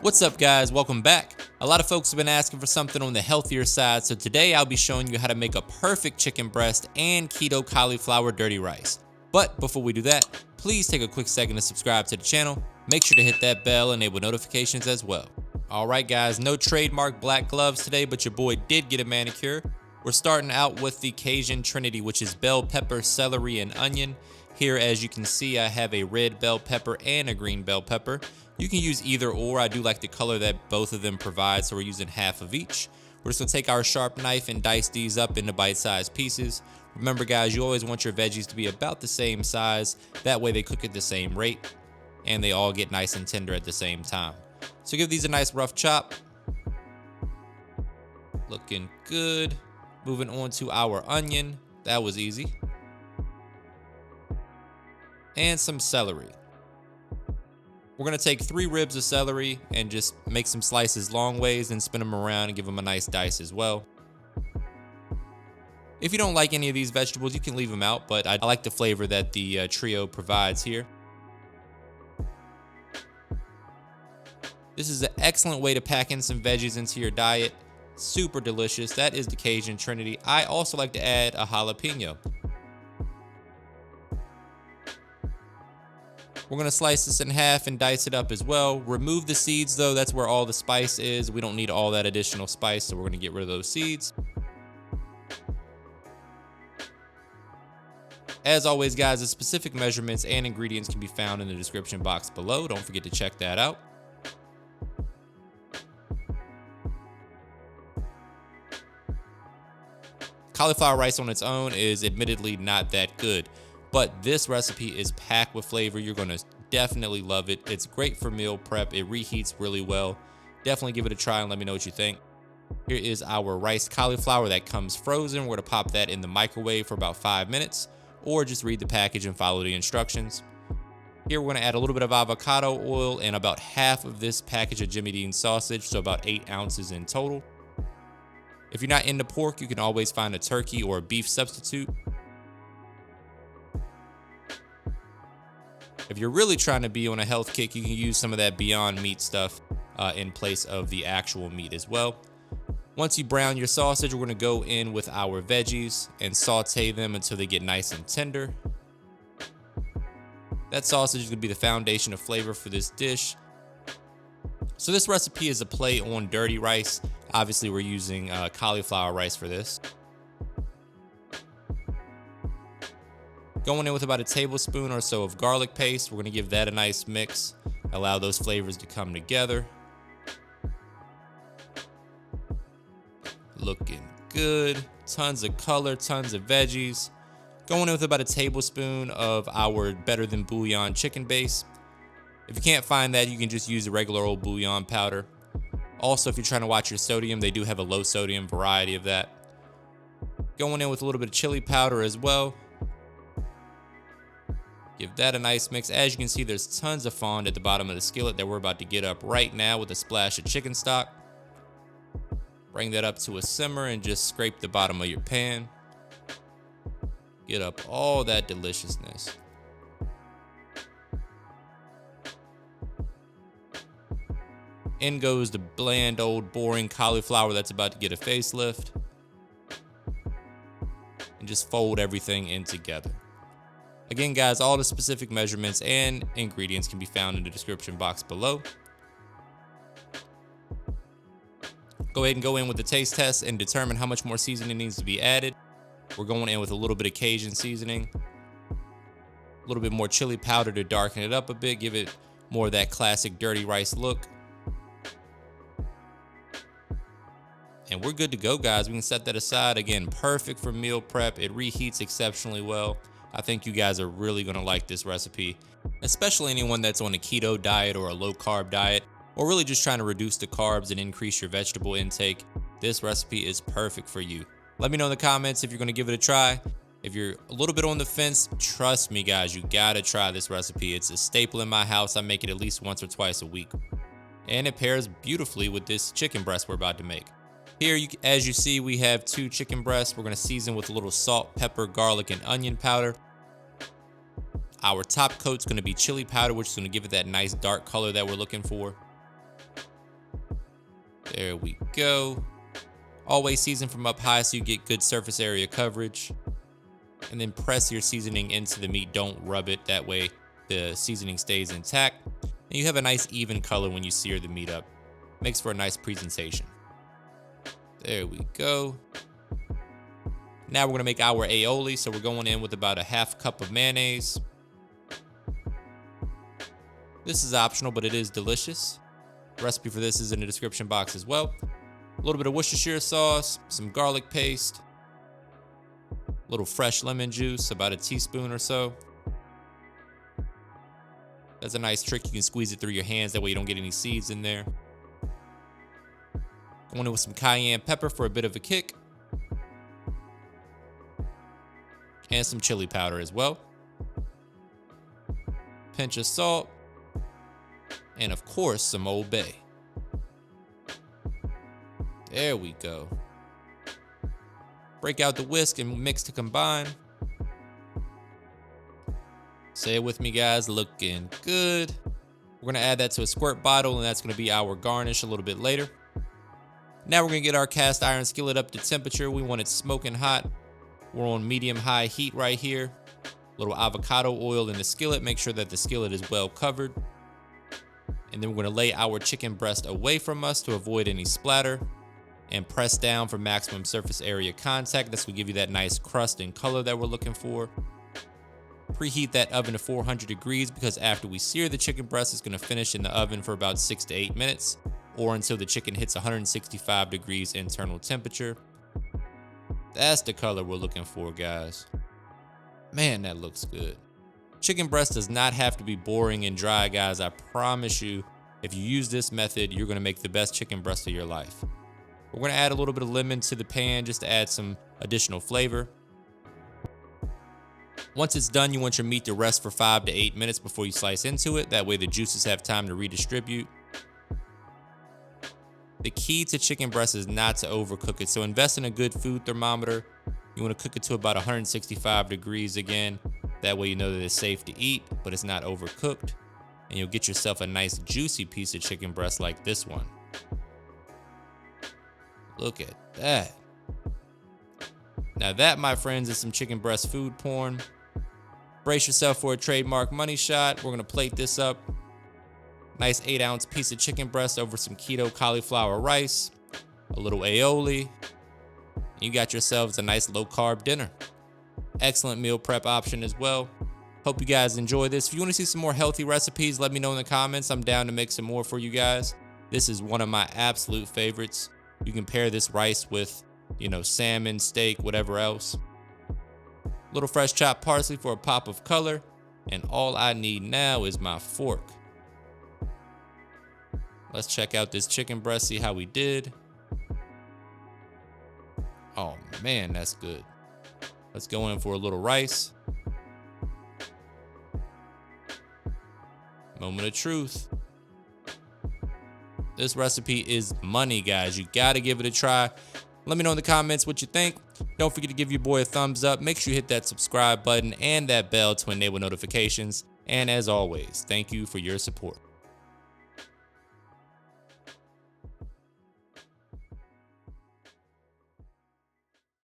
What's up guys, welcome back. A lot of folks have been asking for something on the healthier side, so today I'll be showing you how to make a perfect chicken breast and keto cauliflower dirty rice. But before we do that, please take a quick second to subscribe to the channel. Make sure to hit that bell, enable notifications as well. Alright guys, no trademark black gloves today, but your boy did get a manicure. We're starting out with the Cajun Trinity, which is bell pepper, celery, and onion. Here, as you can see, I have a red bell pepper and a green bell pepper. You can use either or. I do like the color that both of them provide, so we're using half of each. We're just gonna take our sharp knife and dice these up into bite-sized pieces. Remember guys, you always want your veggies to be about the same size. That way they cook at the same rate and they all get nice and tender at the same time. So give these a nice rough chop. Looking good. Moving on to our onion. That was easy. And some celery. We're gonna take 3 ribs of celery and just make some slices long ways and spin them around and give them a nice dice as well. If you don't like any of these vegetables, you can leave them out, but I like the flavor that the trio provides here. This is an excellent way to pack in some veggies into your diet. Super delicious. That is the Cajun Trinity. I also like to add a jalapeno. We're gonna slice this in half and dice it up as well. Remove the seeds though, that's where all the spice is. We don't need all that additional spice, so we're gonna get rid of those seeds. As always guys, the specific measurements and ingredients can be found in the description box below. Don't forget to check that out. Cauliflower rice on its own is admittedly not that good, but this recipe is packed with flavor. You're gonna definitely love it. It's great for meal prep. It reheats really well. Definitely give it a try and let me know what you think. Here is our rice cauliflower that comes frozen. We're gonna pop that in the microwave for about 5 minutes, or just read the package and follow the instructions. Here we're gonna add a little bit of avocado oil and about half of this package of Jimmy Dean sausage, so about 8 ounces in total. If you're not into pork, you can always find a turkey or a beef substitute. If you're really trying to be on a health kick, you can use some of that Beyond Meat stuff in place of the actual meat as well. Once you brown your sausage, we're gonna go in with our veggies and saute them until they get nice and tender. That sausage is gonna be the foundation of flavor for this dish. So this recipe is a play on dirty rice. Obviously we're using cauliflower rice for this. Going in with about a tablespoon or so of garlic paste. We're gonna give that a nice mix. Allow those flavors to come together. Looking good. Tons of color, tons of veggies. Going in with about a tablespoon of our Better Than Bouillon chicken base. If you can't find that, you can just use a regular old bouillon powder. Also, if you're trying to watch your sodium, they do have a low sodium variety of that. Going in with a little bit of chili powder as well. Give that a nice mix. As you can see, there's tons of fond at the bottom of the skillet that we're about to get up right now with a splash of chicken stock. Bring that up to a simmer and just scrape the bottom of your pan. Get up all that deliciousness. In goes the bland, old, boring cauliflower that's about to get a facelift. And just fold everything in together. Again, guys, all the specific measurements and ingredients can be found in the description box below. Go ahead and go in with the taste test and determine how much more seasoning needs to be added. We're going in with a little bit of Cajun seasoning. A little bit more chili powder to darken it up a bit, give it more of that classic dirty rice look. And we're good to go, guys. We can set that aside. Again, perfect for meal prep. It reheats exceptionally well. I think you guys are really gonna like this recipe, especially anyone that's on a keto diet or a low carb diet, or really just trying to reduce the carbs and increase your vegetable intake. This recipe is perfect for you. Let me know in the comments if you're gonna give it a try. If you're a little bit on the fence, trust me guys, you gotta try this recipe. It's a staple in my house. I make it at least once or twice a week. And it pairs beautifully with this chicken breast we're about to make. Here, as you see, we have 2 chicken breasts. We're gonna season with a little salt, pepper, garlic, and onion powder. Our top coat's gonna be chili powder, which is gonna give it that nice dark color that we're looking for. There we go. Always season from up high so you get good surface area coverage. And then press your seasoning into the meat. Don't rub it. That way the seasoning stays intact. And you have a nice even color when you sear the meat up. Makes for a nice presentation. There we go. Now we're gonna make our aioli. So we're going in with about a half cup of mayonnaise. This is optional, but it is delicious. The recipe for this is in the description box as well. A little bit of Worcestershire sauce, some garlic paste, a little fresh lemon juice, about a teaspoon or so. That's a nice trick. You can squeeze it through your hands. That way you don't get any seeds in there. Going in with some cayenne pepper for a bit of a kick. And some chili powder as well. Pinch of salt. And of course, some Old Bay. There we go. Break out the whisk and mix to combine. Say it with me, guys. Looking good. We're gonna add that to a squirt bottle, and that's gonna be our garnish a little bit later. Now we're gonna get our cast iron skillet up to temperature. We want it smoking hot. We're on medium-high heat right here. A little avocado oil in the skillet. Make sure that the skillet is well covered. And then we're gonna lay our chicken breast away from us to avoid any splatter. And press down for maximum surface area contact. This will give you that nice crust and color that we're looking for. Preheat that oven to 400 degrees because after we sear the chicken breast, it's gonna finish in the oven for about 6 to 8 minutes or until the chicken hits 165 degrees internal temperature. That's the color we're looking for, guys. Man, that looks good. Chicken breast does not have to be boring and dry, guys. I promise you, if you use this method, you're gonna make the best chicken breast of your life. We're gonna add a little bit of lemon to the pan just to add some additional flavor. Once it's done, you want your meat to rest for 5 to 8 minutes before you slice into it. That way the juices have time to redistribute. The key to chicken breast is not to overcook it. So invest in a good food thermometer. You wanna cook it to about 165 degrees again. That way you know that it's safe to eat, but it's not overcooked. And you'll get yourself a nice juicy piece of chicken breast like this one. Look at that. Now that, my friends, is some chicken breast food porn. Brace yourself for a trademark money shot. We're gonna plate this up. Nice 8-ounce piece of chicken breast over some keto cauliflower rice, a little aioli. You got yourselves a nice low-carb dinner. Excellent meal prep option as well. Hope you guys enjoy this. If you wanna see some more healthy recipes, let me know in the comments. I'm down to make some more for you guys. This is one of my absolute favorites. You can pair this rice with, salmon, steak, whatever else. Little fresh chopped parsley for a pop of color. And all I need now is my fork. Let's check out this chicken breast, see how we did. Oh man, that's good. Let's go in for a little rice. Moment of truth. This recipe is money, guys. You gotta give it a try. Let me know in the comments what you think. Don't forget to give your boy a thumbs up. Make sure you hit that subscribe button and that bell to enable notifications. And as always, thank you for your support.